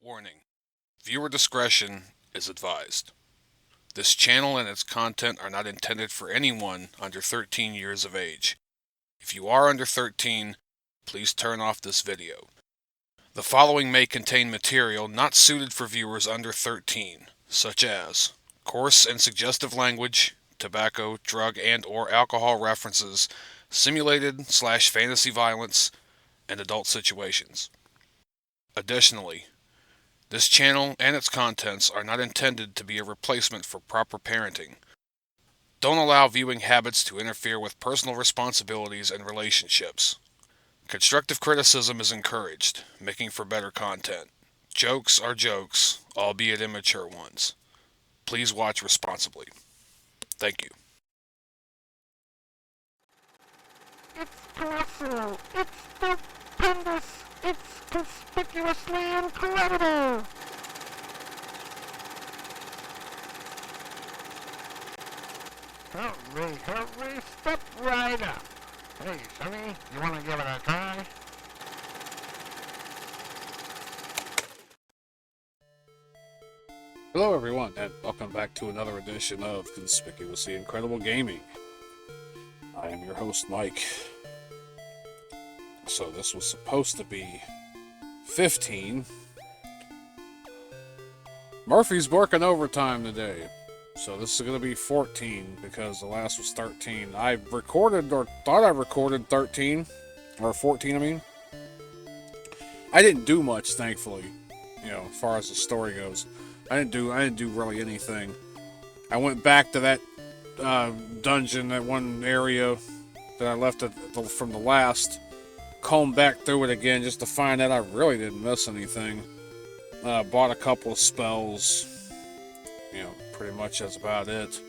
Warning: viewer discretion is advised. This channel and its content are not intended for anyone under 13 years of age. If you are under 13, please turn off this video. The following may contain material not suited for viewers under 13, such as coarse and suggestive language, tobacco, drug and/or alcohol references, simulated/fantasy violence, and adult situations. Additionally, this channel and its contents are not intended to be a replacement for proper parenting. Don't allow viewing habits to interfere with personal responsibilities and relationships. Constructive criticism is encouraged, making for better content. Jokes are jokes, albeit immature ones. Please watch responsibly. Thank you. It's colossal, it's stupendous, it's conspicuously incredible! Hurry, step right up! Hey, Sonny, you wanna give it a try? Hello everyone, and welcome back to another edition of Conspicuously Incredible Gaming. I am your host, Mike. So this was supposed to be 15. Murphy's working overtime today. So this is going to be 14 because the last was 13. I recorded, or thought I recorded 13. Or 14, I mean. I didn't do much, thankfully. You know, as far as the story goes. I didn't do really anything. I went back to that dungeon, that one area that I left from the last. Combed back through it again just to find out I really didn't miss anything. Bought a couple of spells. You know, pretty much that's about it.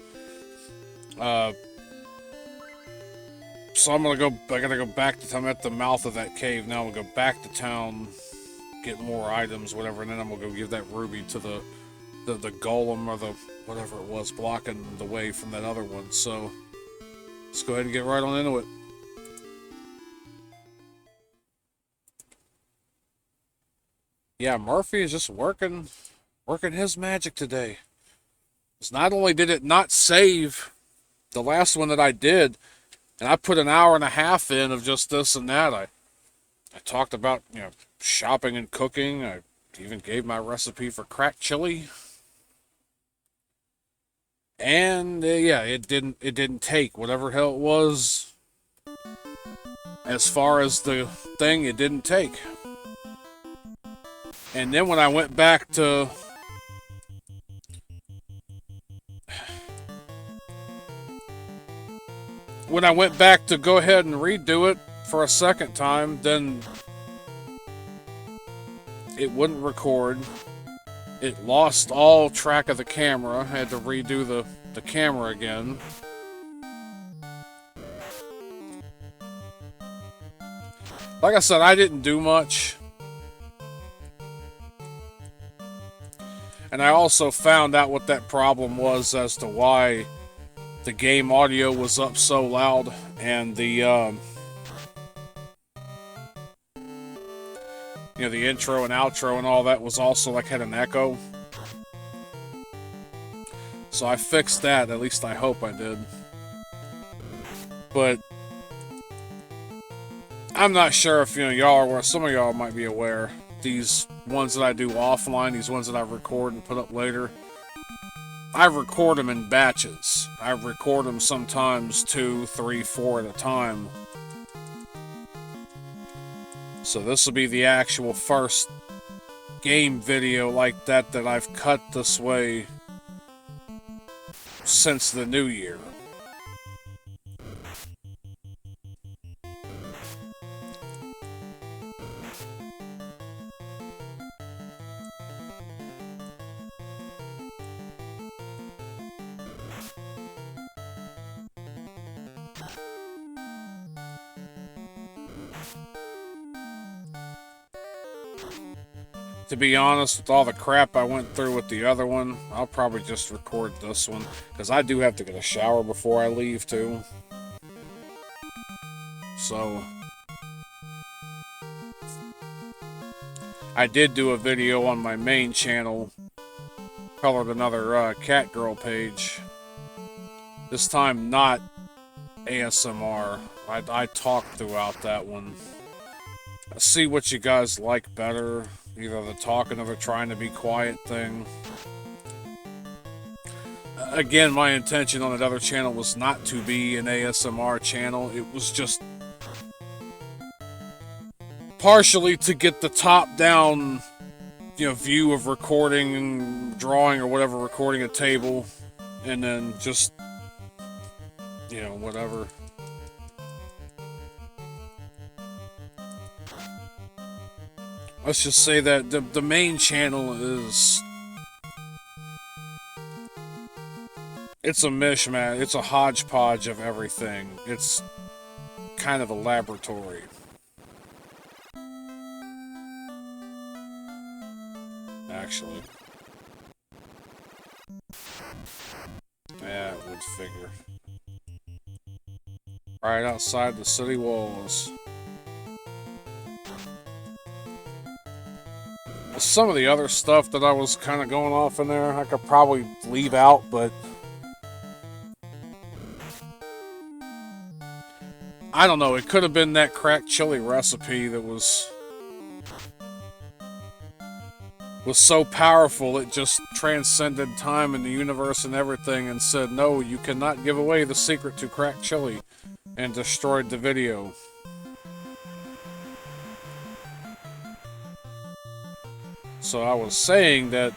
So I gotta go back to, I'm at the mouth of that cave now. I'm gonna go back to town, get more items, whatever, and then I'm gonna go give that ruby to the golem or the whatever it was blocking the way from that other one. So let's go ahead and get right on into it. Yeah, Murphy is just working his magic today. Because not only did it not save the last one that I did, and I put an hour and a half in of just this and that. I talked about, you know, shopping and cooking. I even gave my recipe for cracked chili. And yeah, it didn't take whatever hell it was. As far as the thing, it didn't take. And then when I went back to go ahead and redo it for a second time, then it wouldn't record. It lost all track of the camera. I had to redo the camera again. Like I said, I didn't do much. And I also found out what that problem was as to why the game audio was up so loud, and the you know, the intro and outro and all that was also like had an echo. So I fixed that, at least I hope I did. But I'm not sure if, you know, y'all are aware, some of y'all might be aware, these ones that I do offline, these ones that I record and put up later, I record them in batches. I record them sometimes 2, 3, 4 at a time. So this will be the actual first game video like that that I've cut this way since the new year. To be honest, with all the crap I went through with the other one, I'll probably just record this one, because I do have to get a shower before I leave, too. So, I did do a video on my main channel, colored another cat girl page. This time not ASMR. I talked throughout that one. See what you guys like better. Either the talking or the trying to be quiet thing. Again, my intention on that other channel was not to be an ASMR channel. It was just partially to get the top-down, view of recording and drawing or whatever, recording a table, and then just, whatever. Let's just say that the main channel is... It's a mishmash. It's a hodgepodge of everything. It's kind of a laboratory. Actually. Yeah, I would figure. Right outside the city walls. Some of the other stuff that I was kind of going off in there, I could probably leave out, but... I don't know, it could have been that cracked chili recipe that was so powerful it just transcended time and the universe and everything and said, no, you cannot give away the secret to cracked chili, and destroyed the video. So I was saying that,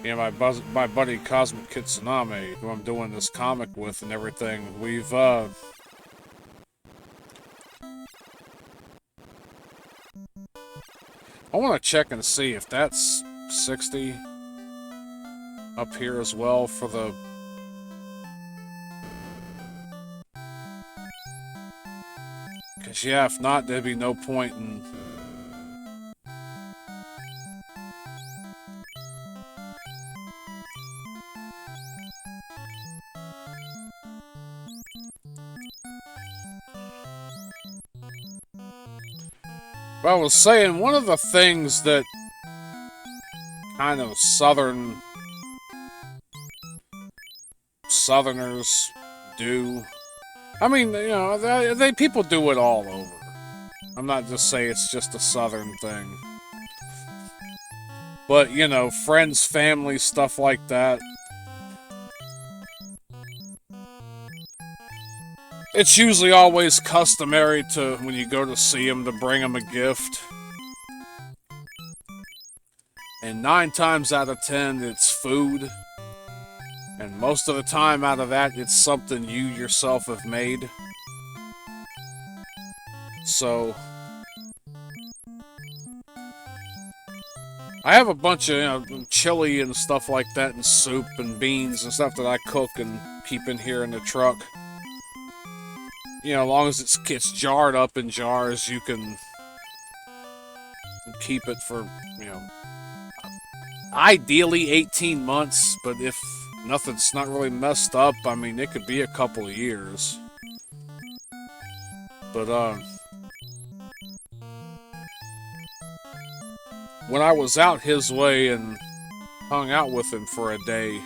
my buddy Cosmic Kitsuname, who I'm doing this comic with and everything, we've, I want to check and see if that's 60 up here as well for the... Because, yeah, if not, there'd be no point in... But I was saying, one of the things that kind of Southerners do, I mean, people do it all over. I'm not just saying it's just a Southern thing. But, friends, family, stuff like that. It's usually always customary to, when you go to see them, to bring them a gift. And 9 times out of 10, it's food. And most of the time out of that, it's something you yourself have made. So... I have a bunch of, chili and stuff like that, and soup and beans and stuff that I cook and keep in here in the truck. As long as it gets jarred up in jars, you can keep it for, ideally 18 months, but if nothing's not really messed up, I mean, it could be a couple of years. But, when I was out his way and hung out with him for a day,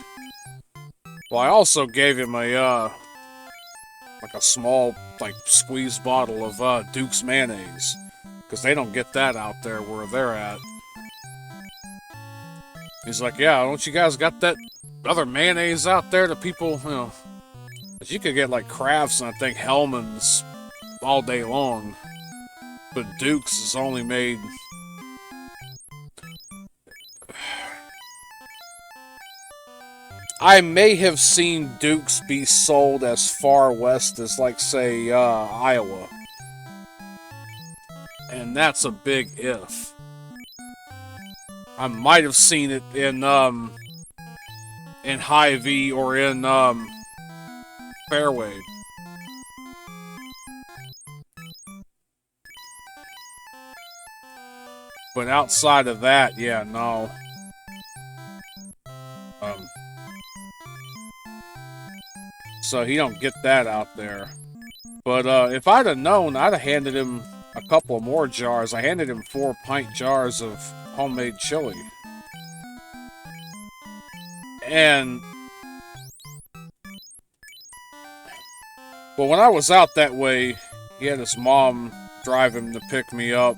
well, I also gave him a small, squeeze bottle of, Duke's mayonnaise. Because they don't get that out there where they're at. He's like, yeah, don't you guys got that other mayonnaise out there that people, But you could get, Kraft's and I think Hellman's all day long. But Duke's is only made... I may have seen Duke's be sold as far west as, say, Iowa. And that's a big if. I might have seen it in Hy-Vee or in, Fairway. But outside of that, yeah, no. So he don't get that out there. But if I'd have known, I'd have handed him a couple of more jars. I handed him 4-pint jars of homemade chili. And well, when I was out that way, he had his mom drive him to pick me up.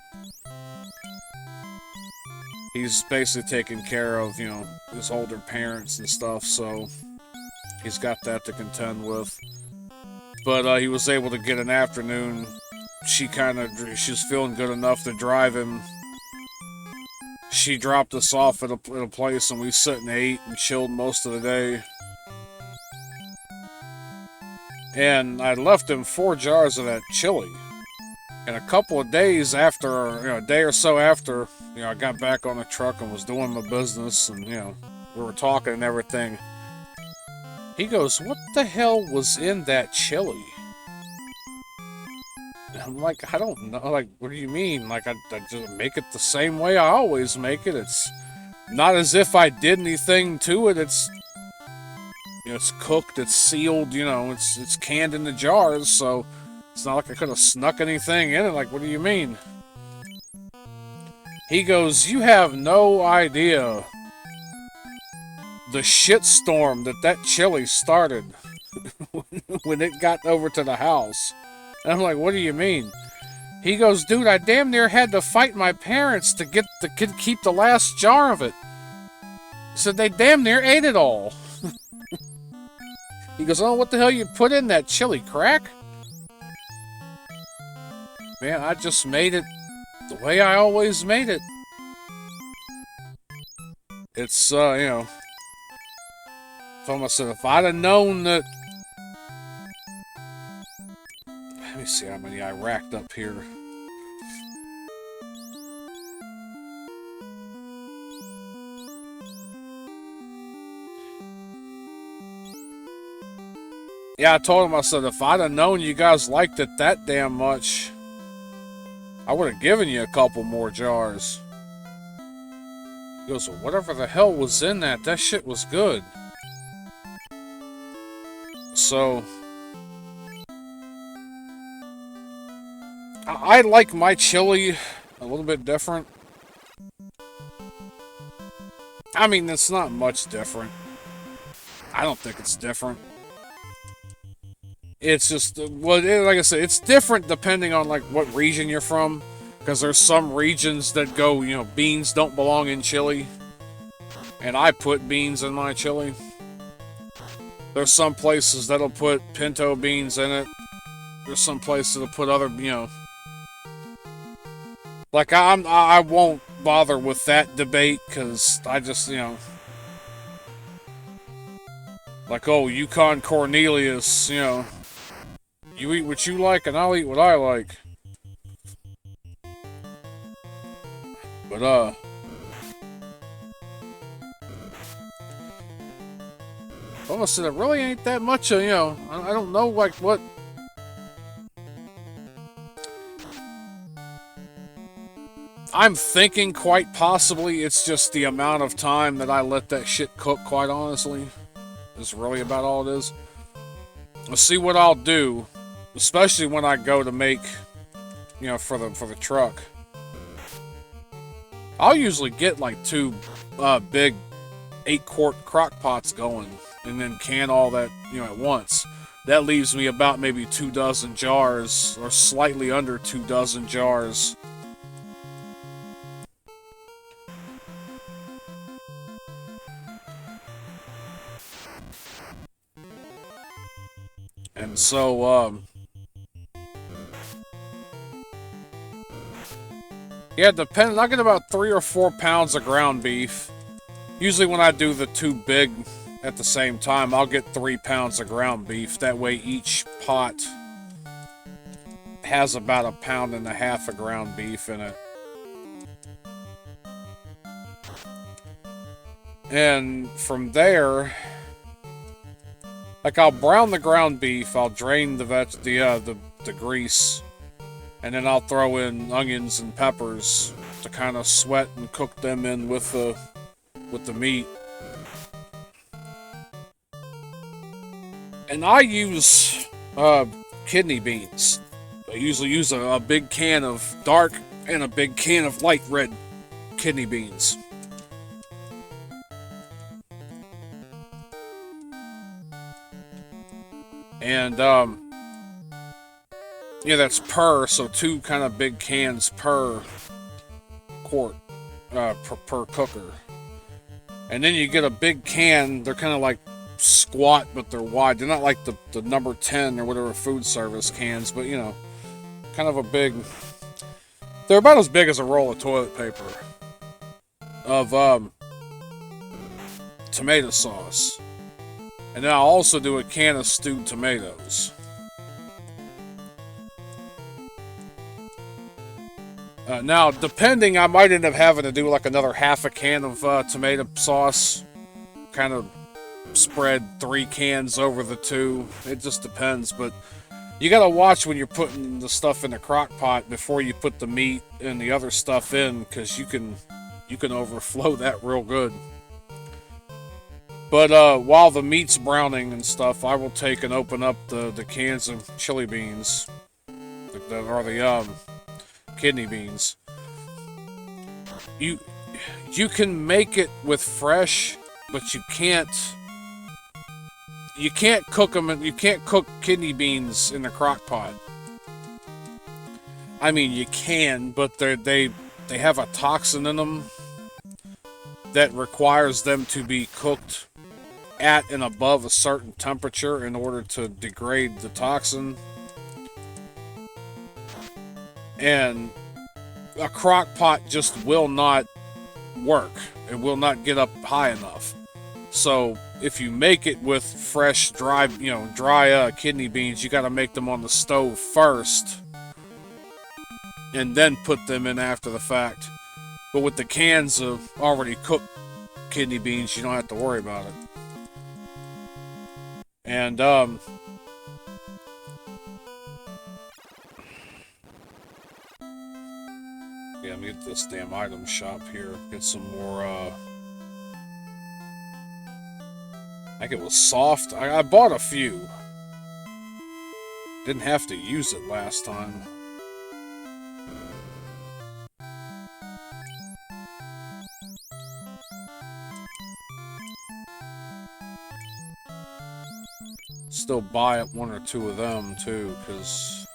He's basically taking care of, you know, his older parents and stuff, so he's got that to contend with. But he was able to get an afternoon. She was feeling good enough to drive him. She dropped us off at a place, and we sat and ate and chilled most of the day. And I left him 4 jars of that chili. And a couple of days after, you know, a day or so after, you know, I got back on the truck and was doing my business, and, you know, we were talking and everything. He goes, "What the hell was in that chili?" And I'm like, "I don't know." Like, what do you mean? Like, I just make it the same way I always make it. It's not as if I did anything to it. It's, you know, it's cooked, it's sealed, you know, it's canned in the jars, so it's not like I could have snuck anything in it. Like, what do you mean? He goes, "You have no idea the shitstorm that chili started when it got over to the house." And I'm like, "What do you mean?" He goes, "Dude, I damn near had to fight my parents to keep the last jar of it." So they damn near ate it all. He goes, "Oh, what the hell you put in that chili, crack?" Man, I just made it the way I always made it. It's, you know, if I'd have known that... Let me see how many I racked up here. Yeah, I told him, I said, if I'd have known you guys liked it that damn much, I would have given you a couple more jars. He goes, "Well, whatever the hell was in that shit was good." So, I like my chili a little bit different. I mean, it's not much different. I don't think it's different. It's just, well, like I said, it's different depending on, like, what region you're from. Because there's some regions that go, you know, beans don't belong in chili. And I put beans in my chili. There's some places that'll put pinto beans in it. There's some places that'll put other, you know... Like, I won't bother with that debate, because I just, you know... Like, oh, Yukon Cornelius, you know... You eat what you like, and I'll eat what I like. But, almost said it really ain't that much of, you know, I don't know, like, what... I'm thinking quite possibly it's just the amount of time that I let that shit cook, quite honestly. Is really about all it is. Let's see what I'll do, especially when I go to make, you know, for the truck. I'll usually get like 2 big 8-quart crock pots going, and then can all that, you know, at once. That leaves me about maybe 2 dozen jars, or slightly under 2 dozen jars. And so, yeah, depending, I get about 3 or 4 pounds of ground beef. Usually when I do the 2 big at the same time, I'll get 3 pounds of ground beef. That way each pot has about 1.5 pounds of ground beef in it. And from there, like, I'll brown the ground beef, I'll drain the grease, and then I'll throw in onions and peppers to kind of sweat and cook them in with the meat. And I use kidney beans. I usually use a big can of dark and a big can of light red kidney beans. And, yeah, that's per, so 2 kind of big cans per quart, per cooker. And then you get a big can, they're kind of like squat, but they're wide. They're not like the number 10 or whatever food service cans, but, you know, kind of a big... They're about as big as a roll of toilet paper. Of, tomato sauce. And then I'll also do a can of stewed tomatoes. Now, depending, I might end up having to do like another half a can of tomato sauce. Kind of spread 3 cans over the 2. It just depends, but you gotta watch when you're putting the stuff in the crock pot before you put the meat and the other stuff in, because you can overflow that real good. But while the meat's browning and stuff, I will take and open up the cans of chili beans, or the kidney beans. You can make it with fresh, but you can't cook them. You can't cook kidney beans in the crock pot. I mean, you can, but they have a toxin in them that requires them to be cooked at and above a certain temperature in order to degrade the toxin. And a crock pot just will not work. It will not get up high enough. So if you make it with fresh, dry kidney beans, you got to make them on the stove first, and then put them in after the fact. But with the cans of already cooked kidney beans, you don't have to worry about it. And yeah, let me get this damn item shop here. Get some more, I think it was soft. I bought a few. Didn't have to use it last time. Still buy up 1 or 2 of them too, because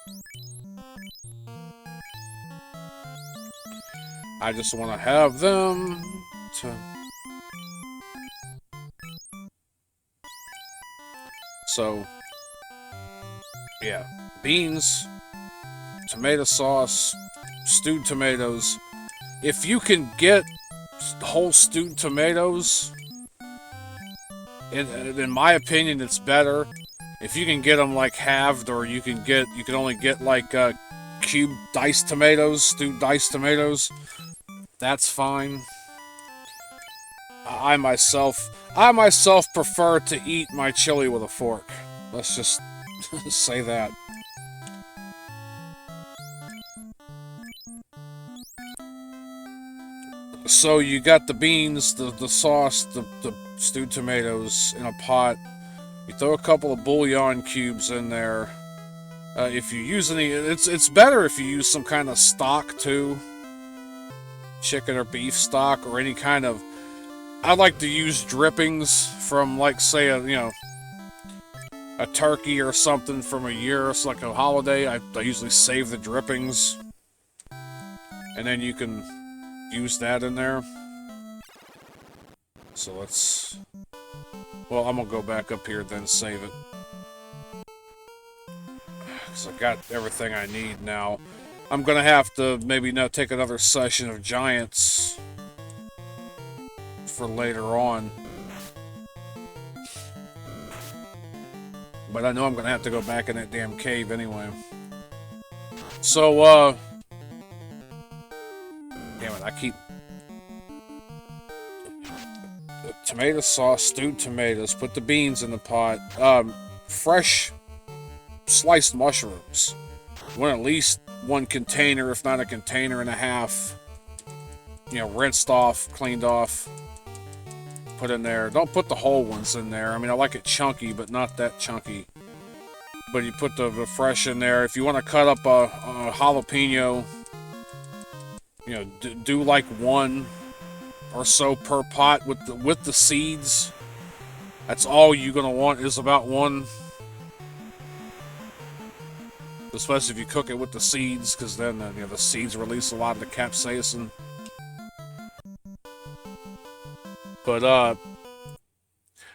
I just want to have them to... So, yeah, beans, tomato sauce, stewed tomatoes. If you can get whole stewed tomatoes, in my opinion, it's better. If you can get them like halved, or you can only get like cubed diced tomatoes, stewed diced tomatoes, that's fine. I myself prefer to eat my chili with a fork. Let's just say that. So you got the beans, the sauce, the stewed tomatoes in a pot. You throw a couple of bouillon cubes in there. If you use any, it's better if you use some kind of stock too. Chicken or beef stock, or any kind of... I like to use drippings from, like, say, a turkey or something from a year. It's like a holiday. I usually save the drippings, and then you can use that in there. So let's... Well, I'm gonna go back up here, then save it. Because I got everything I need now. I'm gonna have to maybe now take another session of Giants for later on. But I know I'm gonna have to go back in that damn cave anyway. So, damn it, I keep... Tomato sauce, stewed tomatoes, put the beans in the pot. Fresh sliced mushrooms. You want at least 1 container, if not a container and a half. You know, rinsed off, cleaned off. Put in there. Don't put the whole ones in there. I mean, I like it chunky, but not that chunky. but you put the fresh in there. If you want to cut up a jalapeno, you know, do like one or so per pot with the seeds. That's all you're gonna want is about one. Especially if you cook it with the seeds, because then you know, the seeds release a lot of the capsaicin. But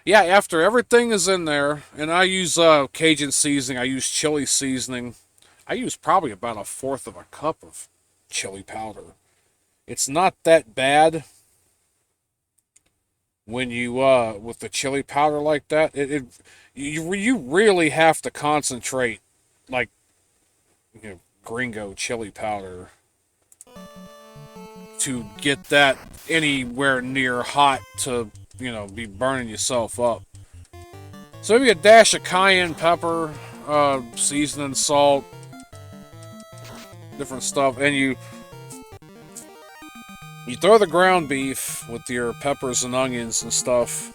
yeah, after everything is in there, and I use Cajun seasoning, I use chili seasoning. I use probably about 1/4 of a cup of chili powder. It's not that bad when you with the chili powder like that. You really have to concentrate, like, you know, gringo chili powder to get that anywhere near hot to, you know, be burning yourself up. So maybe a dash of cayenne pepper, seasoning, salt, different stuff, and you throw the ground beef with your peppers and onions and stuff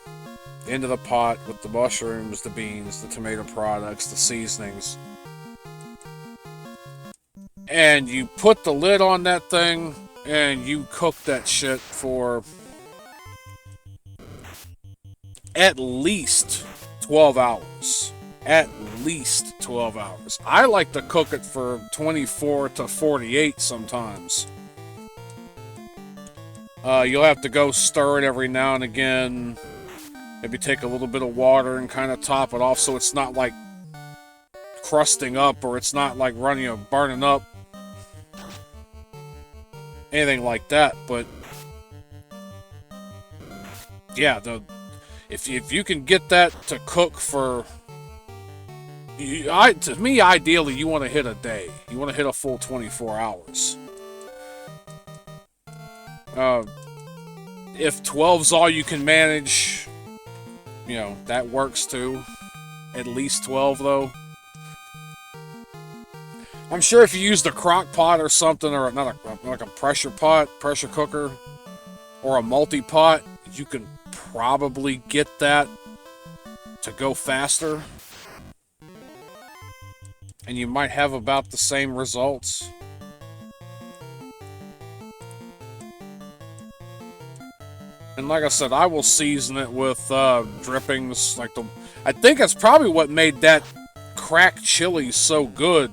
into the pot with the mushrooms, the beans, the tomato products, the seasonings. And you put the lid on that thing, and you cook that shit for at least 12 hours. At least 12 hours. I like to cook it for 24 to 48 sometimes. You'll have to go stir it every now and again. Maybe take a little bit of water and kind of top it off so it's not like crusting up, or it's not like running, you know, burning up. Anything like that. But yeah, if you can get that to cook for, to me, ideally, you want to hit a day. You want to hit a full 24 hours. If 12's all you can manage, you know, that works too. At least 12, though. I'm sure if you used a crock pot or something, or not like a pressure pot, pressure cooker, or a multi-pot, you can probably get that to go faster. And you might have about the same results. And like I said, I will season it with drippings. I think that's probably what made that cracked chili so good.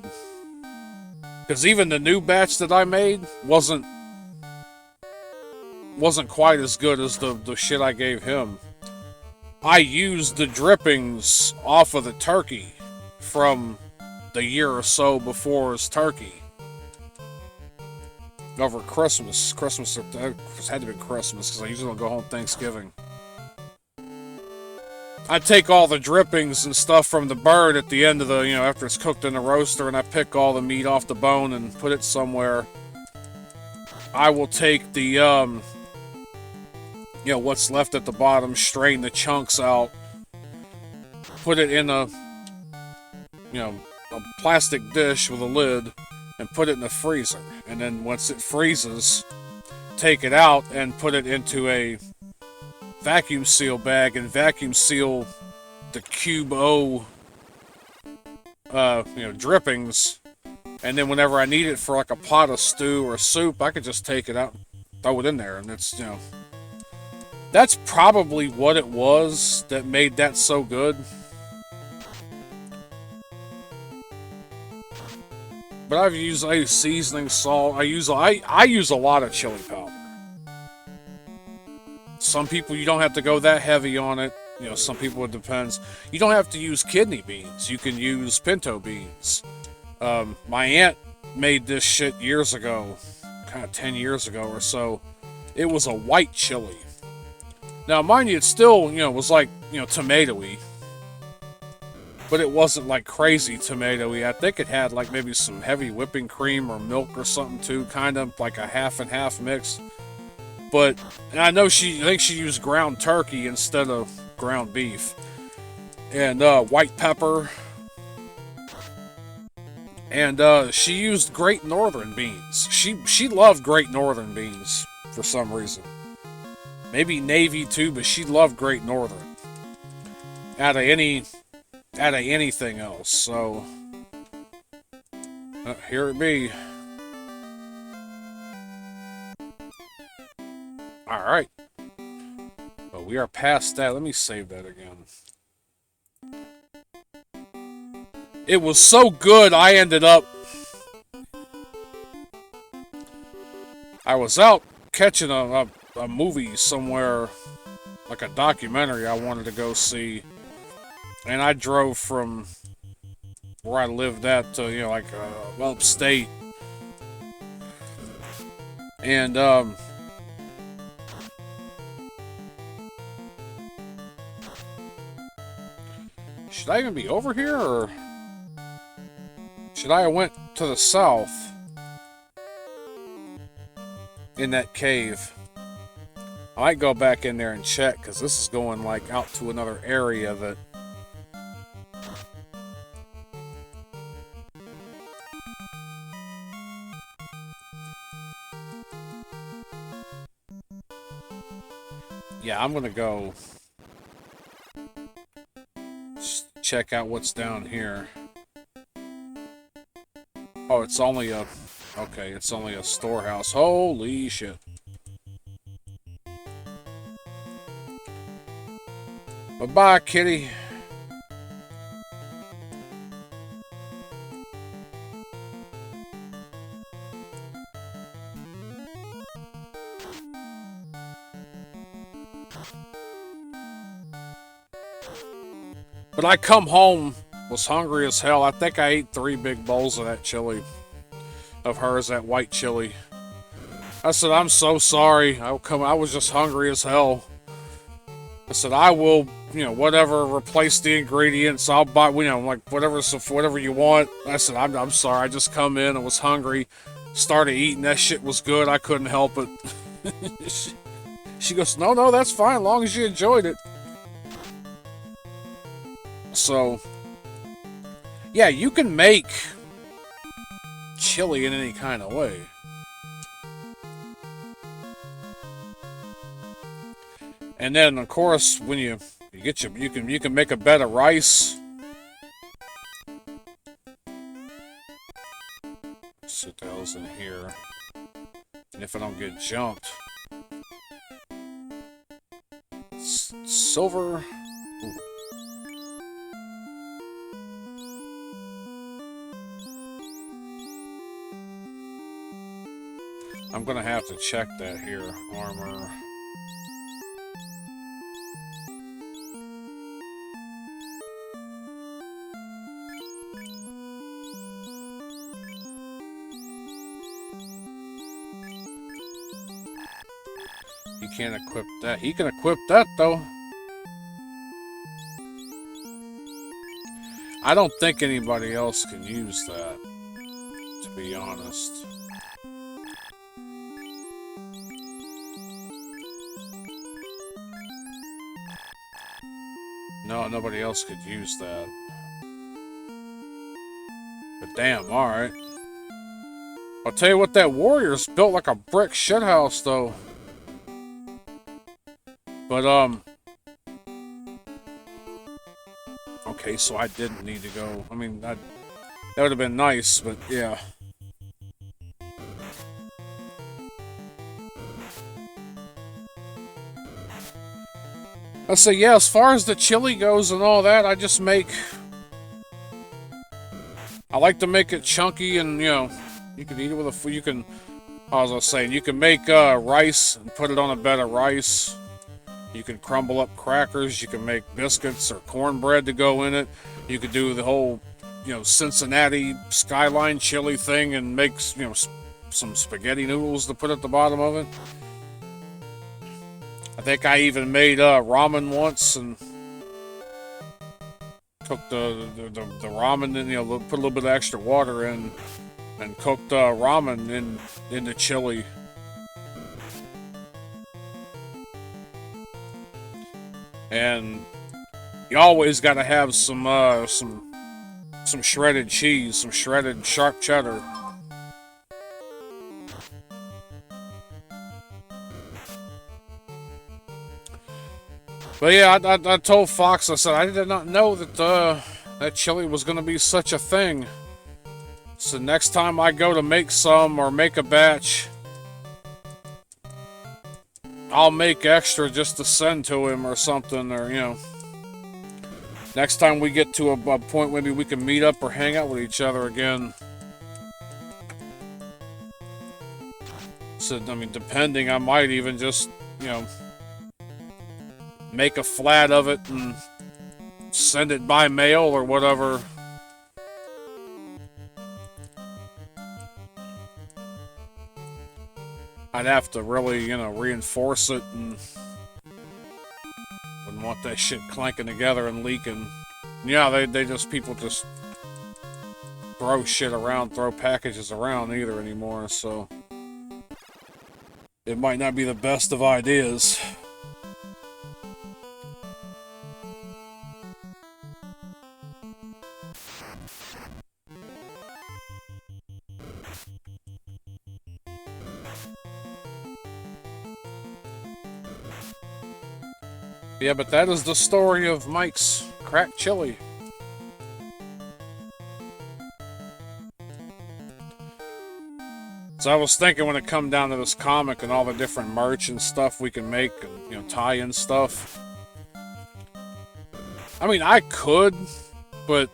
Because even the new batch that I made wasn't quite as good as the shit I gave him. I used the drippings off of the turkey from the year or so before his turkey. Over Christmas. It had to be Christmas, because I usually don't go home Thanksgiving. I take all the drippings and stuff from the bird at the end of the, you know, after it's cooked in the roaster, and I pick all the meat off the bone and put it somewhere. I will take the, you know, what's left at the bottom, strain the chunks out, put it in a, you know, a plastic dish with a lid, and put it in the freezer. And then once it freezes, take it out and put it into a vacuum seal bag and vacuum seal the cube O, you know, drippings. And then whenever I need it for like a pot of stew or soup, I could just take it out, throw it in there, and it's, you know, that's probably what it was that made that so good. But I use seasoning, salt. I use a lot of chili powder. Some people, you don't have to go that heavy on it. You know, some people, it depends. You don't have to use kidney beans. You can use pinto beans. My aunt made this shit years ago, kind of 10 years ago or so. It was a white chili. Now, mind you, it still, you know, was like, you know, tomatoey. But it wasn't like crazy tomatoey. I think it had like maybe some heavy whipping cream or milk or something too, kind of like a half and half mix. But and I know I think she used ground turkey instead of ground beef, and white pepper, and she used Great Northern beans. She loved Great Northern beans for some reason. Maybe Navy too, but she loved Great Northern. Out of out of anything else. So here it be. All right. But we are past that. Let me save that again. It was so good, I ended up... I was out catching a movie somewhere, like a documentary I wanted to go see. And I drove from where I lived at to, you know, like, upstate. And, should I even be over here, or should I have went to the south in that cave? I might go back in there and check, because this is going, like, out to another area that... Yeah, I'm gonna go check out what's down here. Oh, it's only a... Okay, it's only a storehouse. Holy shit. Bye-bye, kitty. But I come home, was hungry as hell. I think I ate 3 big bowls of that chili. Of hers, that white chili. I said, I'm so sorry. I was just hungry as hell. I said, I will, you know, whatever, replace the ingredients. I'll buy, you know, like, whatever you want. I said, I'm sorry. I just come in and was hungry. Started eating. That shit was good. I couldn't help it. She goes, no, that's fine. As long as you enjoyed it. So, yeah, you can make chili in any kind of way. And then, of course, when you can make a bed of rice. Sit the hell's in here. And if I don't get jumped, silver. Ooh. I'm gonna have to check that here. Armor. He can't equip that. He can equip that, though. I don't think anybody else can use that, to be honest. No, nobody else could use that. But damn, alright. I'll tell you what, that warrior's built like a brick shithouse, though. But, okay, so I didn't need to go. I mean, that would have been nice, but yeah. I say, yeah, as far as the chili goes and all that, I just make... I like to make it chunky and, you know, you can eat it with a food. You can, as I was saying, you can make rice and put it on a bed of rice. You can crumble up crackers. You can make biscuits or cornbread to go in it. You could do the whole, you know, Cincinnati skyline chili thing and make, you know, some spaghetti noodles to put at the bottom of it. I think I even made ramen once and cooked the ramen and, you know, put a little bit of extra water in and cooked ramen in the chili. And you always got to have some shredded cheese, some shredded sharp cheddar. But yeah, I told Fox, I said, I did not know that that chili was gonna be such a thing. So next time I go to make some or make a batch, I'll make extra just to send to him or something, or, you know. Next time we get to a point, maybe we can meet up or hang out with each other again. So, I mean, depending, I might even just, you know, make a flat of it and send it by mail or whatever. I'd have to really, you know, reinforce it and wouldn't want that shit clanking together and leaking. Yeah, people just throw shit around, throw packages around either anymore, so it might not be the best of ideas. Yeah, but that is the story of Mike's cracked chili. So I was thinking when it come down to this comic and all the different merch and stuff we can make and, you know, tie-in stuff. I mean, I could, but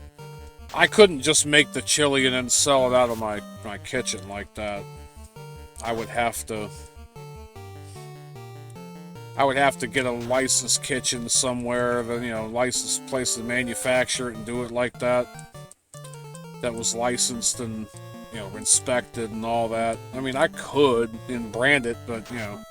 I couldn't just make the chili and then sell it out of my kitchen like that. I would have to get a licensed kitchen somewhere, you know, licensed place to manufacture it and do it like that. That was licensed and, you know, inspected and all that. I mean, I could and brand it, but, you know.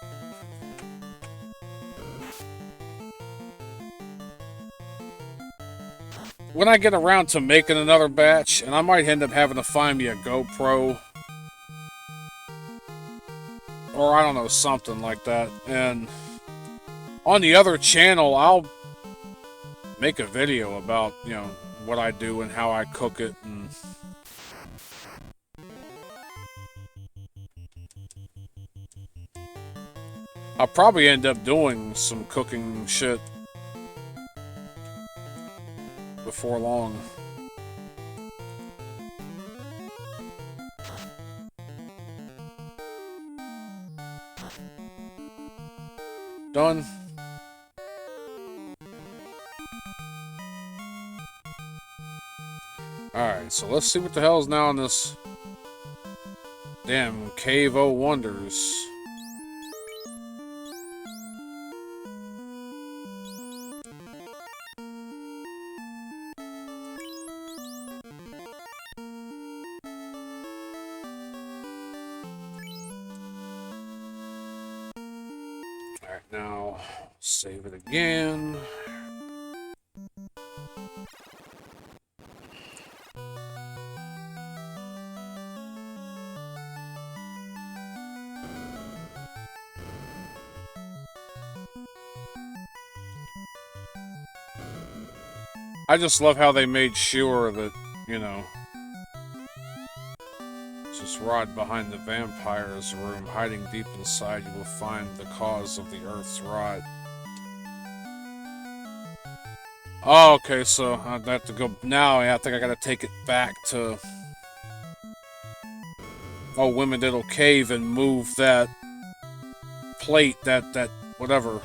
When I get around to making another batch, and I might end up having to find me a GoPro, or I don't know, something like that, and on the other channel, I'll make a video about, you know, what I do and how I cook it, and I'll probably end up doing some cooking shit before long. Done. Alright, so let's see what the hell's now in this damn Cave o' Wonders. Alright, now save it again. I just love how they made sure that, you know, just rot behind the vampire's room, hiding deep inside, you will find the cause of the Earth's rot. Oh, okay, so I'd have to go now. I think I gotta take it back to Women Diddle Cave and move that plate, that whatever.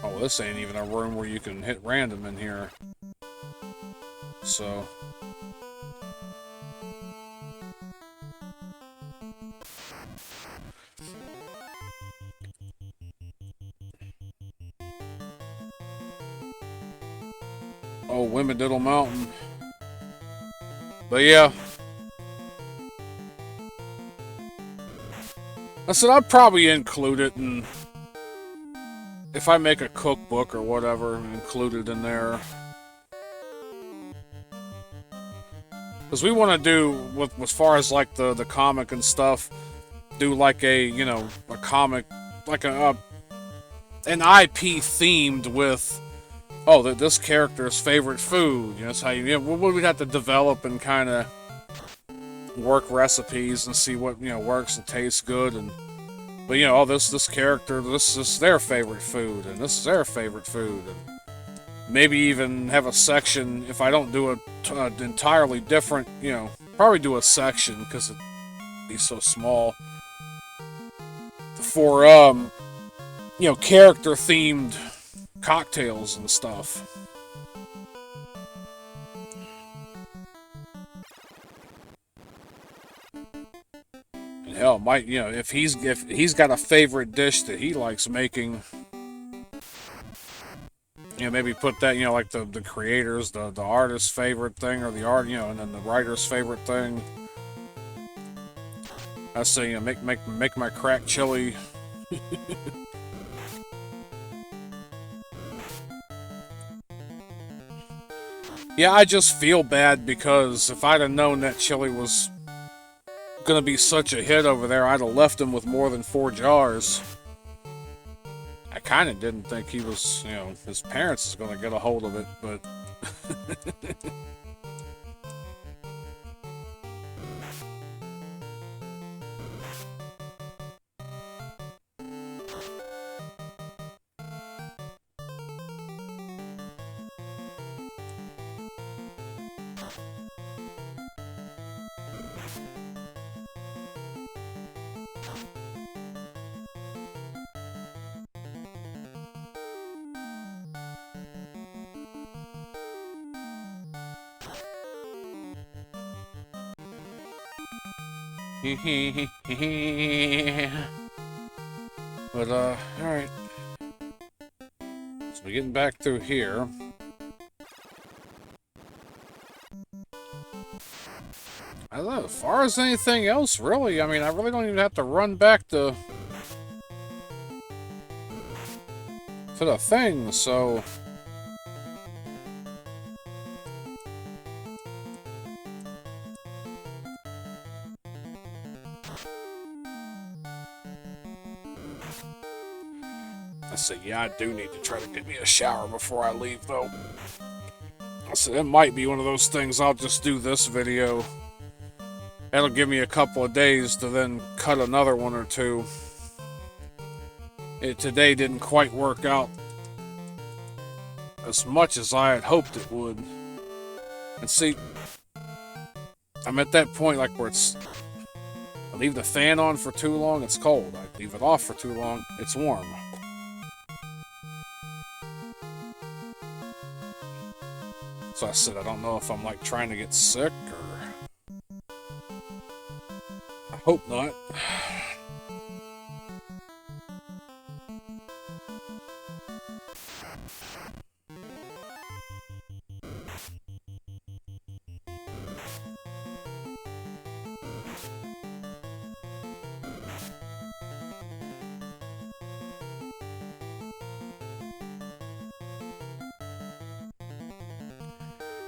Oh, this ain't even a room where you can hit random in here. So Women Diddle Mountain. But yeah, I said I'd probably include it, and if I make a cookbook or whatever, include it in there. Because we want to do, with as far as like the comic and stuff, do like a, you know, a comic, like an IP themed with, oh, this character's favorite food. You know, that's how we'd have to develop and kind of work recipes and see what, you know, works and tastes good, and But you know, oh, this character, this is their favorite food, and this is their favorite food, and maybe even have a section. If I don't do an entirely different, you know, probably do a section because it'd be so small for you know, character themed cocktails and stuff. Hell, might, you know, if he's got a favorite dish that he likes making, you know, maybe put that, you know, like the creators, the artist's favorite thing, or the art, you know, and then the writer's favorite thing. I say, you know, make my crack chili. Yeah, I just feel bad because if I'd have known that chili was gonna be such a hit over there, I'd have left him with more than 4 jars. I kind of didn't think he was, you know, his parents is gonna get a hold of it, but but alright. So we're getting back through here. I don't know, as far as anything else, really, I mean, I really don't even have to run back to the thing, so... I said, yeah, I do need to try to get me a shower before I leave, though. I said, it might be one of those things I'll just do this video. That'll give me a couple of days to then cut another one or two. Today didn't quite work out as much as I had hoped it would. And see, I'm at that point like where it's... I leave the fan on for too long, it's cold. I leave it off for too long, it's warm. So I said, I don't know if I'm like trying to get sick or... I hope not.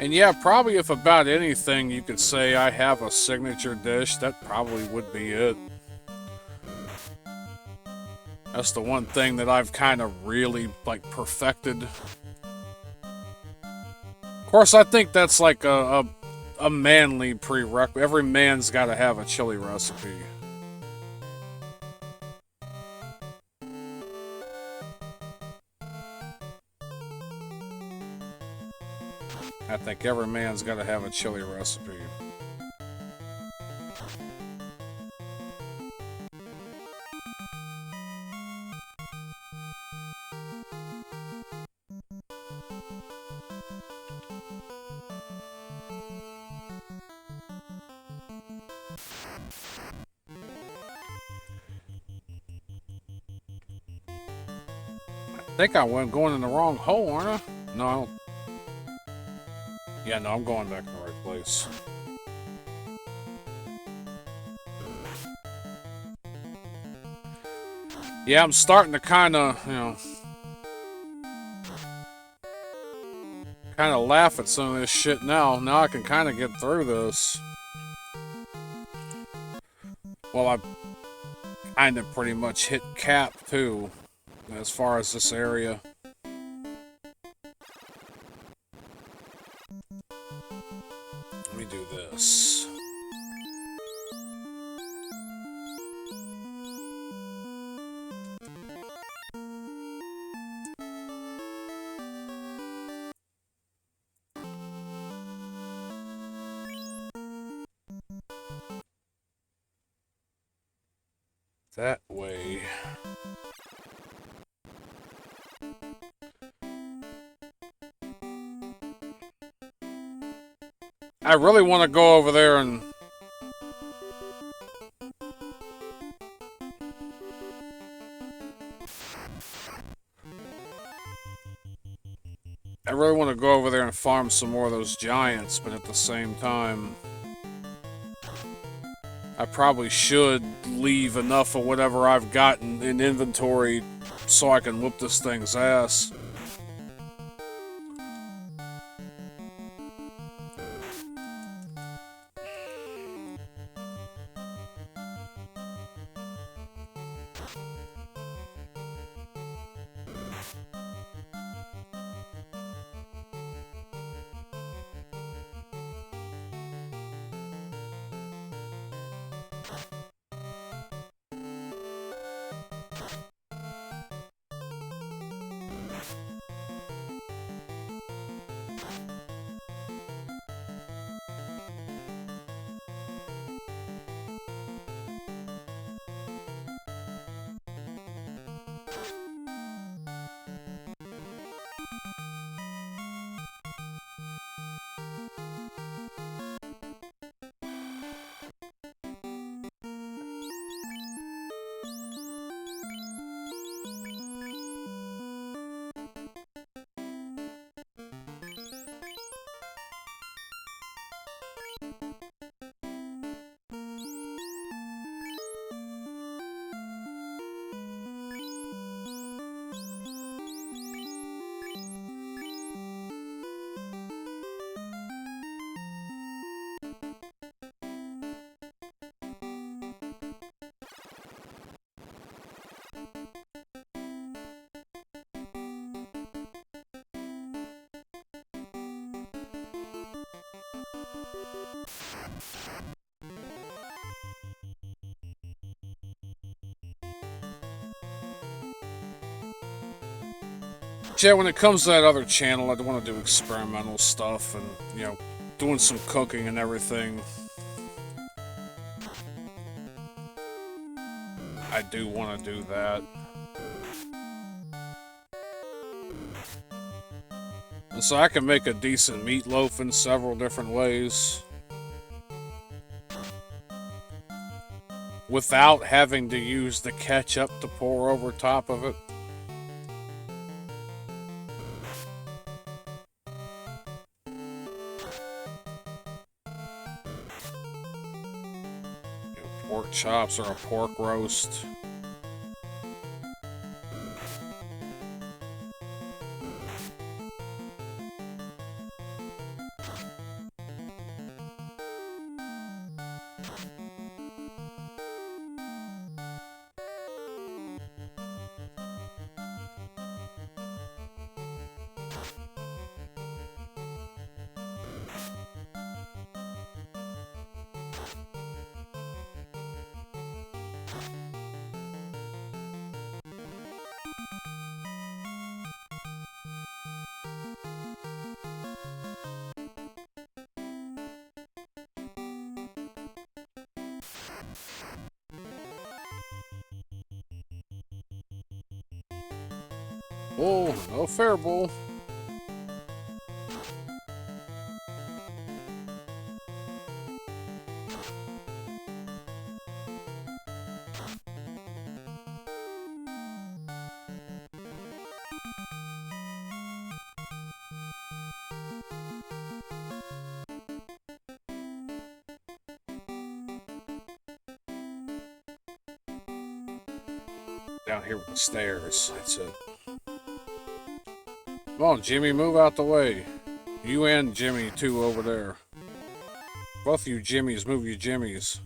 And yeah, probably if about anything you could say I have a signature dish, that probably would be it. That's the one thing that I've kind of really, like, perfected. Of course, I think that's like a manly prerequisite. Every man's got to have a chili recipe. I think every man's got to have a chili recipe. I think I went going in the wrong hole, aren't I? No, I don't. Yeah, no, I'm going back in the right place. Yeah, I'm starting to kind of, you know, kind of laugh at some of this shit now. Now I can kind of get through this. Well, I kind of pretty much hit cap, too, as far as this area. Let me do this. that way. I really want to go over there and... I really want to go over there and farm some more of those giants, but at the same time... I probably should leave enough of whatever I've got in inventory so I can whoop this thing's ass. Yeah, when it comes to that other channel, I want to do experimental stuff and, you know, doing some cooking and everything. I do want to do that. And so I can make a decent meatloaf in several different ways. Without having to use the ketchup to pour over top of it. Pork chops or a pork roast. Bull, no fair bull. Down here with the stairs, that's it. Come on, Jimmy, move out the way. You and Jimmy, too, over there. Both of you Jimmies, move you Jimmies.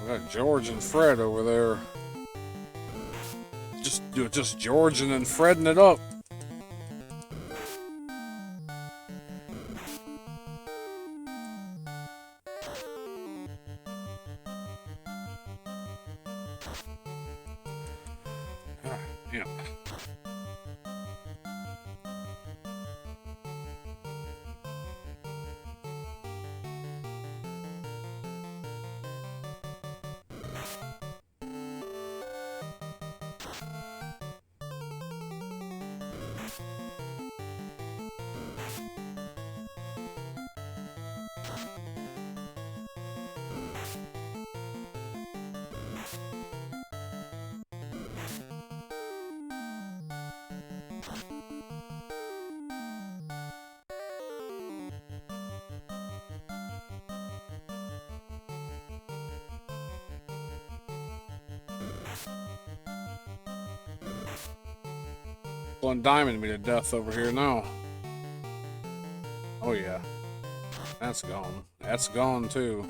We got George and Fred over there. Just Georging and Fredding it up. Yeah. nickel and diming me to death over here now. Oh yeah. That's gone. That's gone too.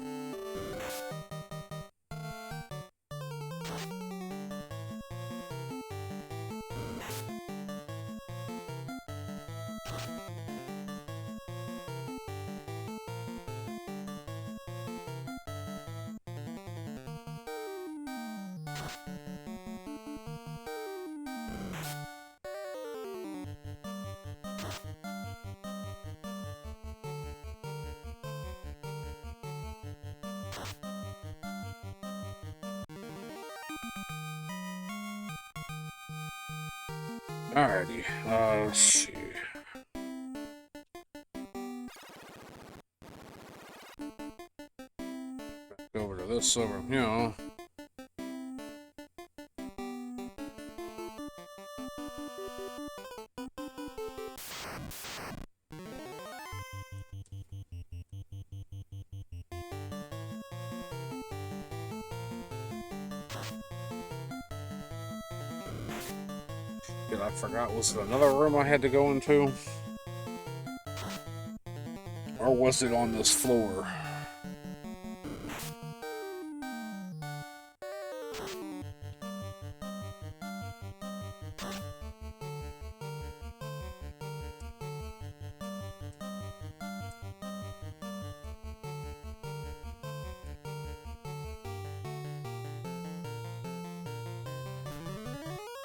Alrighty, let's see. Back over to this over here. I forgot, was it another room I had to go into? Or was it on this floor?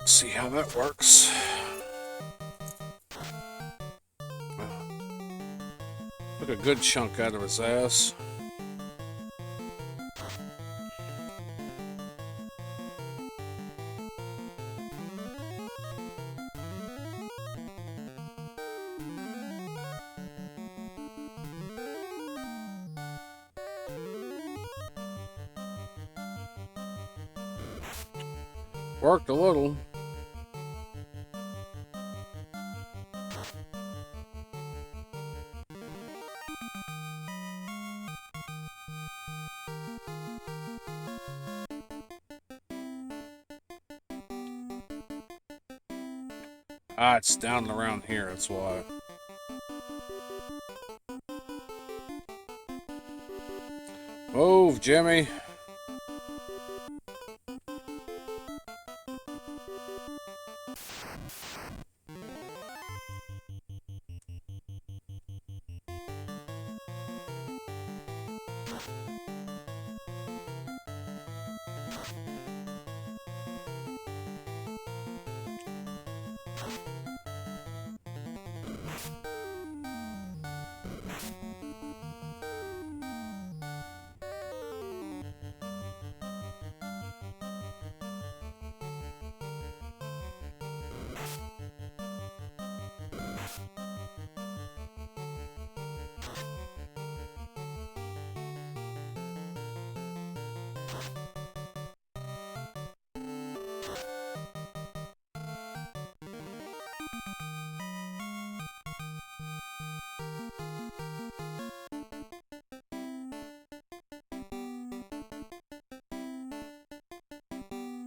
See how that works. Took a good chunk out of his ass. Worked a little. Ah, it's down around here, that's why. Move, Jimmy.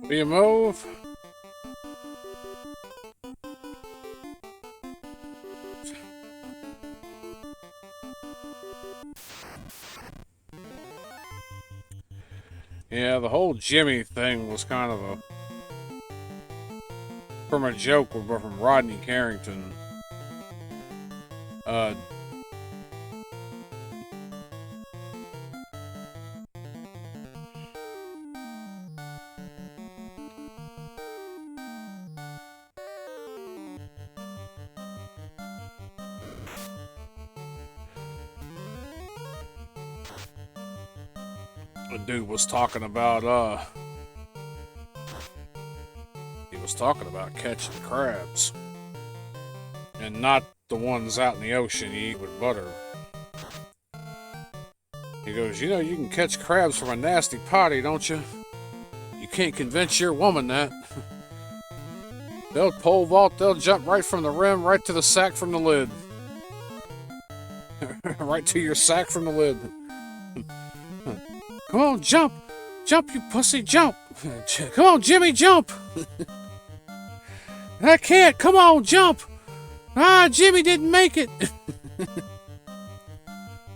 Will you move? Yeah, the whole Jimmy thing was kind of from a joke from Rodney Carrington. The dude was talking about he was talking about catching crabs, and not the ones out in the ocean you eat with butter. He goes, you know, you can catch crabs from a nasty potty, don't you? You can't convince your woman that. They'll pole vault, they'll jump right from the rim, right to the sack from the lid. Right to your sack from the lid. Come on, jump! Jump, you pussy, jump! Come on, Jimmy, jump! I can't. Come on, jump. Ah, Jimmy didn't make it.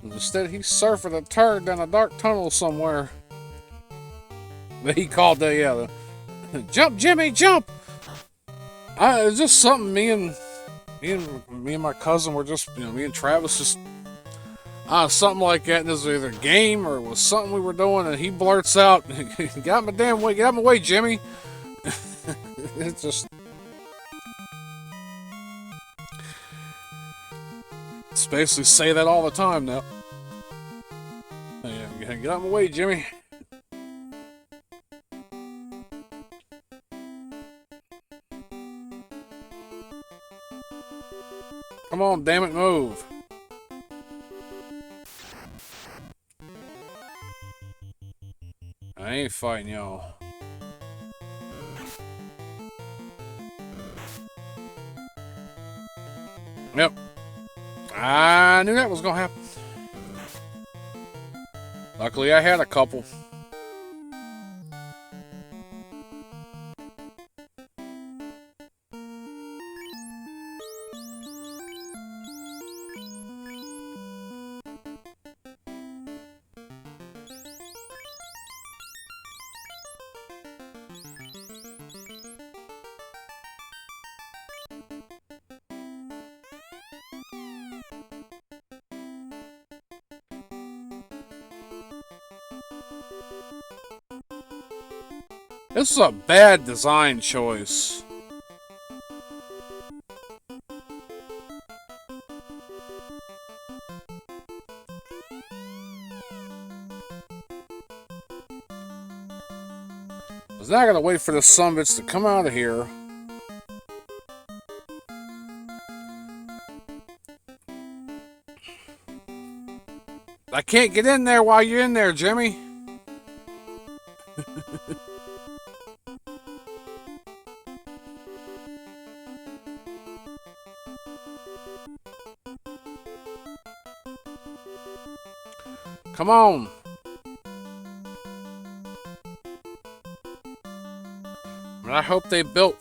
Instead, he's surfing a turd down a dark tunnel somewhere. He called the jump, Jimmy, jump. It's just something me and my cousin were just, me and Travis just, something like that. And this was either a game or it was something we were doing, and he blurts out, "Get out my damn way, get out my way, Jimmy." It's just, it's basically say that all the time now. Yeah, get out my way, Jimmy. Come on, damn it, move. I ain't fighting y'all. Yep. I knew that was gonna happen. Luckily, I had a couple. This is a bad design choice. I was not gonna wait for the summits to come out of here. I can't get in there while you're in there, Jimmy. Come on. I hope they built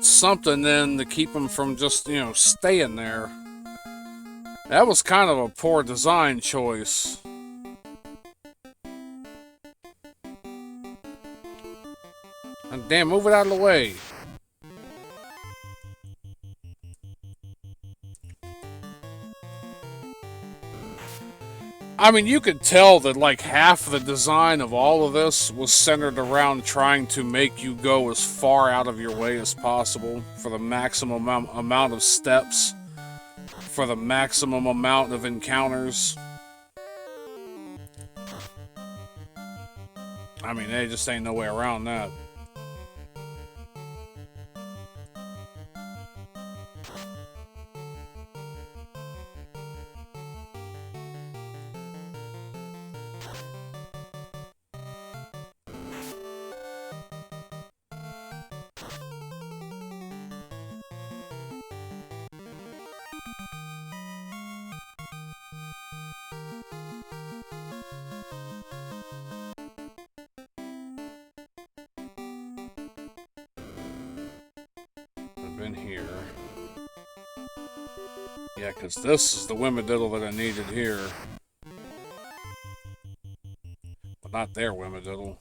something then to keep them from just, staying there. That was kind of a poor design choice. And damn, move it out of the way. I mean, you could tell that like half the design of all of this was centered around trying to make you go as far out of your way as possible for the maximum amount of steps, for the maximum amount of encounters. I mean, there just ain't no way around that. In here. Yeah, because this is the Wimadiddle that I needed here. But not their Wimadiddle.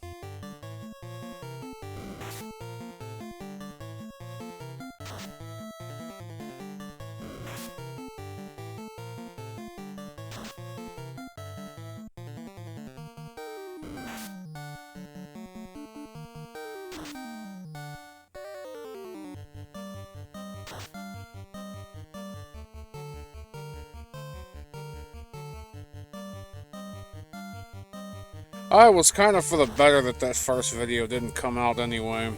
I was kind of for the better that first video didn't come out anyway.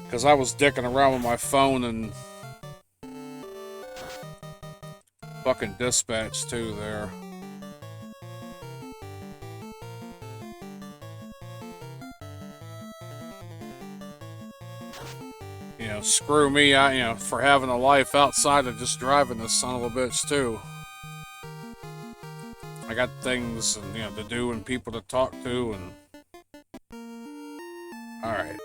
Because I was dicking around with my phone and fucking dispatch too there. Screw me, for having a life outside of just driving this son of a bitch too. I got things, to do and people to talk to, and... Alright.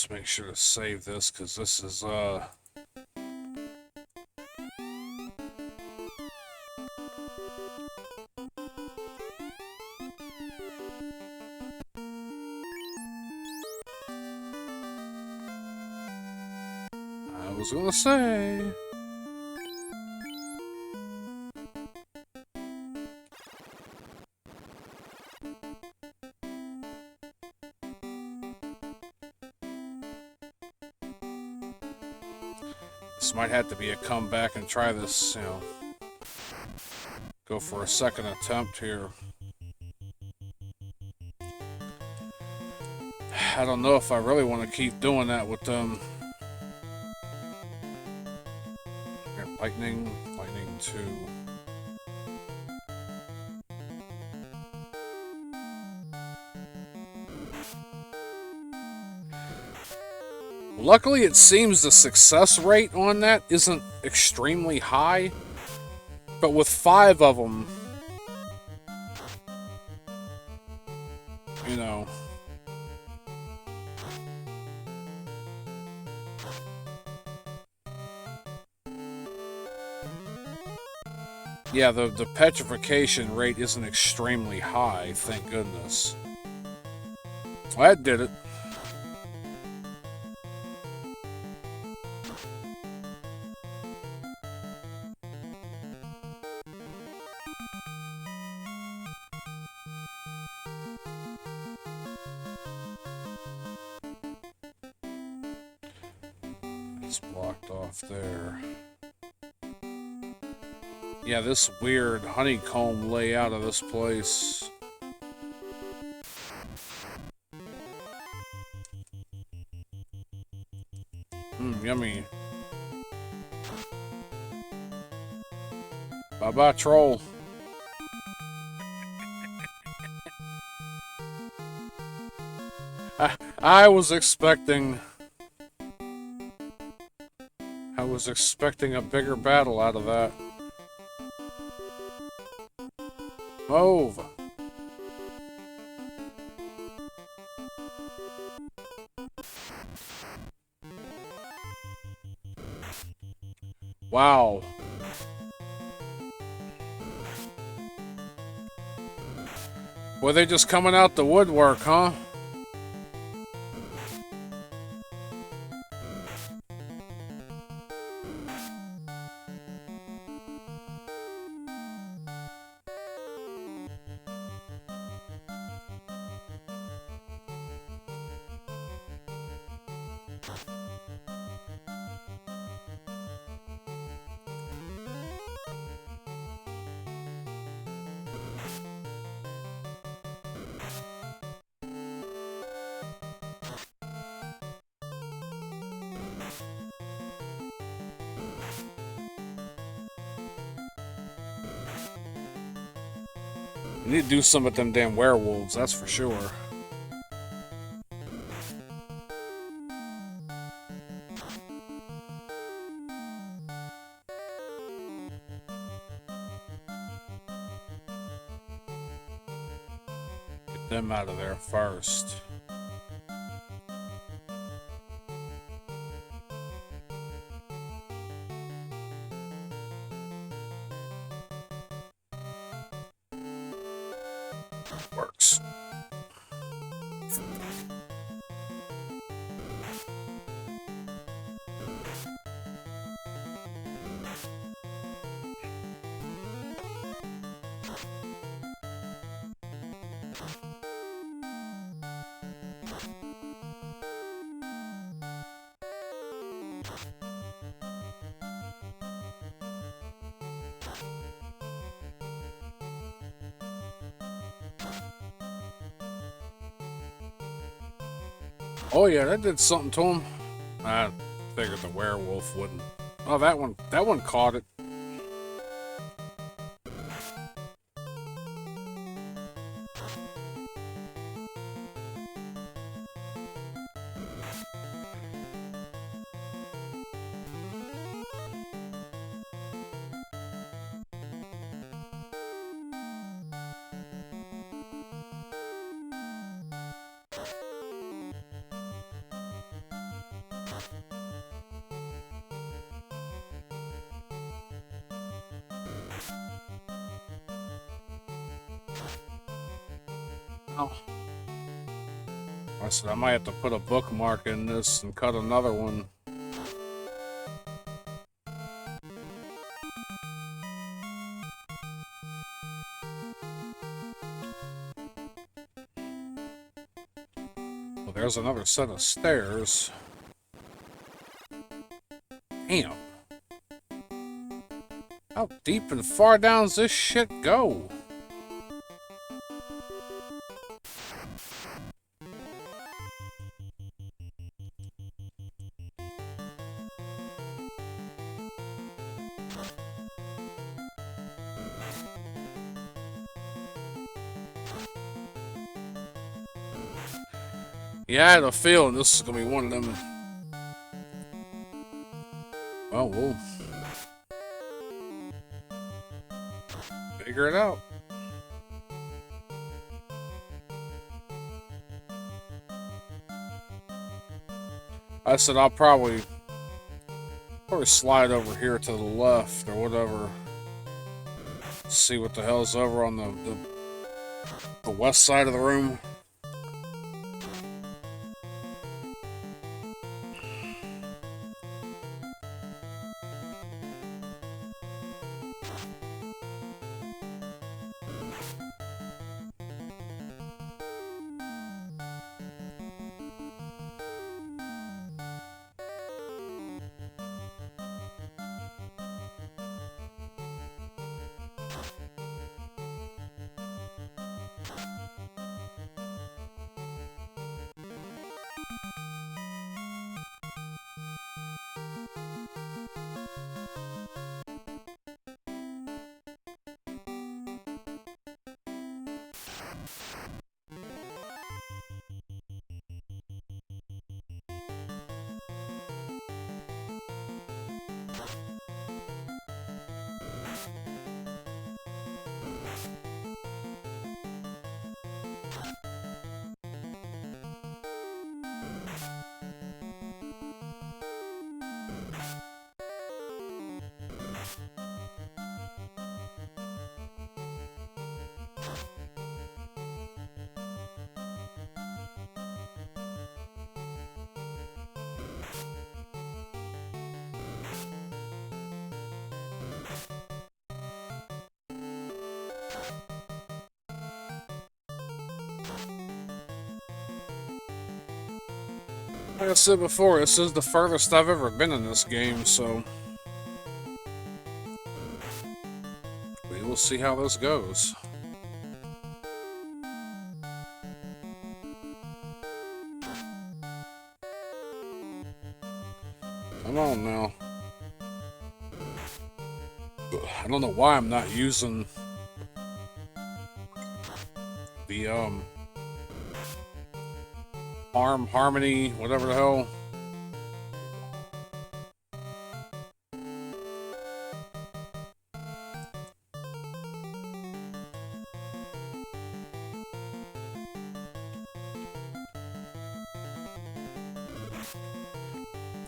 Let's make sure to save this, because this is, I was gonna say... This might have to be a comeback and try this, you know, go for a second attempt here. I don't know if I really want to keep doing that with them. Here, lightning 2. Luckily, it seems the success rate on that isn't extremely high, but with 5 of them, you know, yeah, the petrification rate isn't extremely high, thank goodness. Well, that did it. It's blocked off there. Yeah, this weird honeycomb layout of this place. Yummy. Bye-bye, troll. I was expecting a bigger battle out of that. Move. Wow. Were they just coming out the woodwork, huh? We need to do some with them damn werewolves, that's for sure. Get them out of there first. Works. Oh yeah, that did something to him. I figured the werewolf wouldn't. Oh, that one caught it. Oh. I said I might have to put a bookmark in this and cut another one. Well, there's another set of stairs. Damn. How deep and far down does this shit go? Yeah, I had a feeling this is gonna be one of them. Well, we'll figure it out. I said I'll probably slide over here to the left or whatever. See what the hell's over on the west side of the room. Like I said before, this is the furthest I've ever been in this game, so we will see how this goes. Come on now. I don't know why I'm not using the arm harmony, whatever the hell.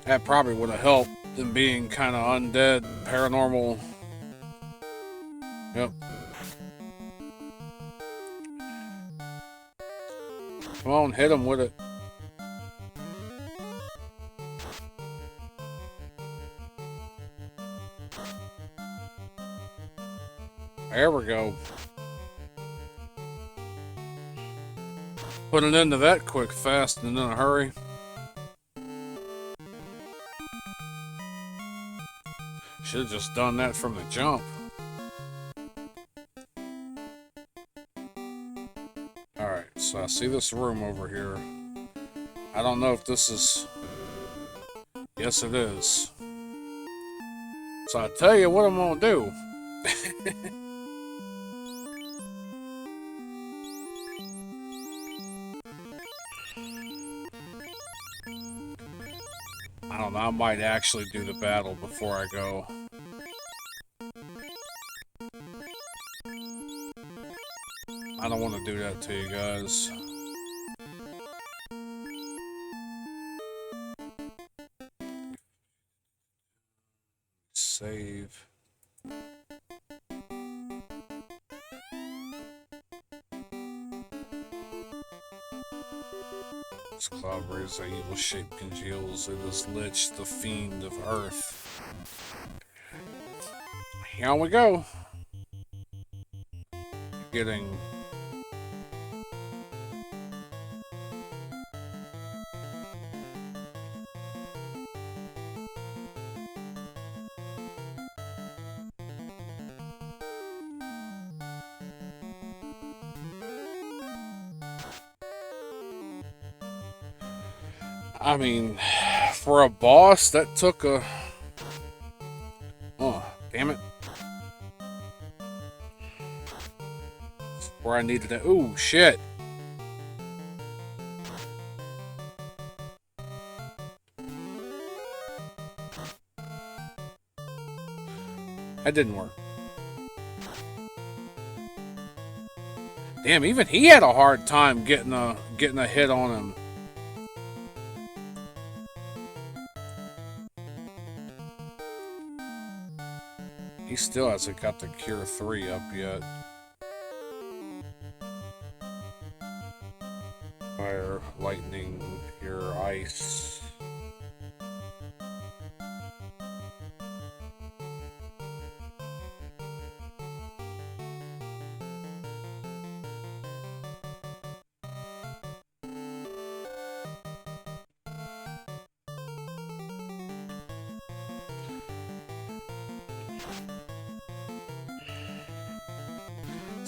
That probably would have helped them being kind of undead, paranormal. Yep. Come on, hit him with it. There we go. Put an end to that quick, fast, and in a hurry. Should have just done that from the jump. Alright, so I see this room over here. I don't know if this is... Yes, it is. So I tell you what I'm gonna do. I don't know, I might actually do the battle before I go. I don't want to do that to you guys. Save. This cloud raises a evil shape congeals. It is Lich, the fiend of earth. Here we go. Getting I mean, for a boss, that took a... Oh, damn it. Where I needed it. Ooh, shit. That didn't work. Damn, even he had a hard time getting a hit on him. He still hasn't got the Cure 3 up yet. Fire, lightning, pure ice.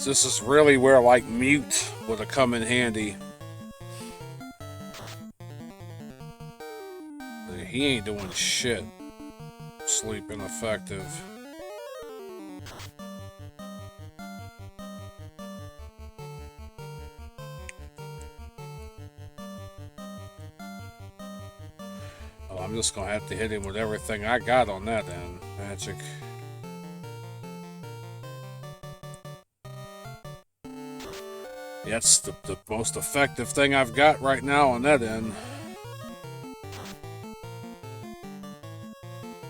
This is really where, like, mute would have come in handy. He ain't doing shit. Sleep ineffective. Oh, I'm just gonna have to hit him with everything I got on that end. Magic. That's the most effective thing I've got right now on that end.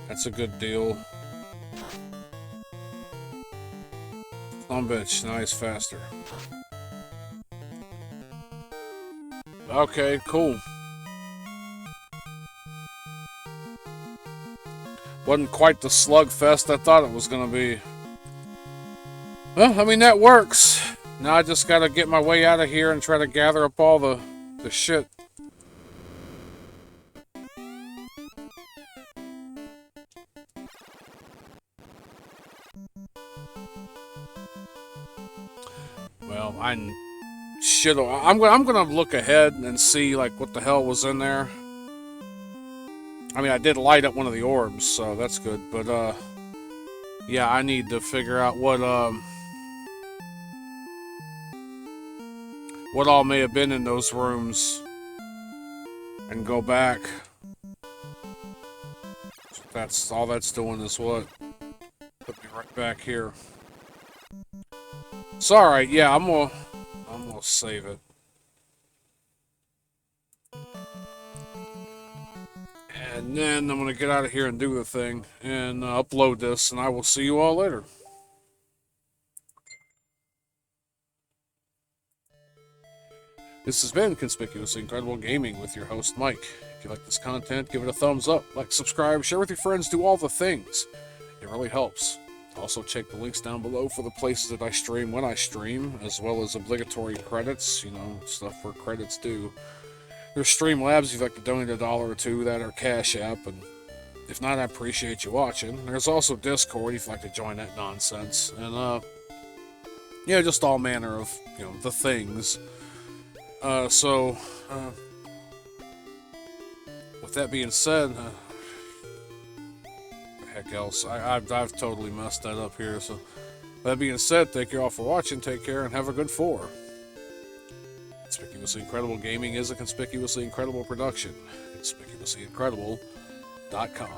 That's a good deal. Son of a bitch, nice, faster. Okay, cool. Wasn't quite the slugfest I thought it was gonna be. Well, I mean, that works. Now I just gotta get my way out of here and try to gather up all the shit. Well, I'm gonna look ahead and see like what the hell was in there. I mean, I did light up one of the orbs, so that's good. But yeah, I need to figure out what all may have been in those rooms and go back. So that's all that's doing is what? Put me right back here. It's alright, yeah, I'm gonna save it. And then I'm gonna get out of here and do the thing and upload this, and I will see you all later. This has been Conspicuously Incredible Gaming with your host, Mike. If you like this content, give it a thumbs up, like, subscribe, share with your friends, do all the things. It really helps. Also, check the links down below for the places that I stream when I stream, as well as obligatory credits, you know, stuff where credits due. There's Streamlabs if you'd like to donate $1 or $2, that or Cash App, and if not, I appreciate you watching. There's also Discord if you'd like to join that nonsense. And, yeah, just all manner of, you know, the things. With that being said, the heck else, I've totally messed that up here, so that being said, thank you all for watching, take care, and have a good 4. Conspicuously Incredible Gaming is a Conspicuously Incredible production. ConspicuouslyIncredible.com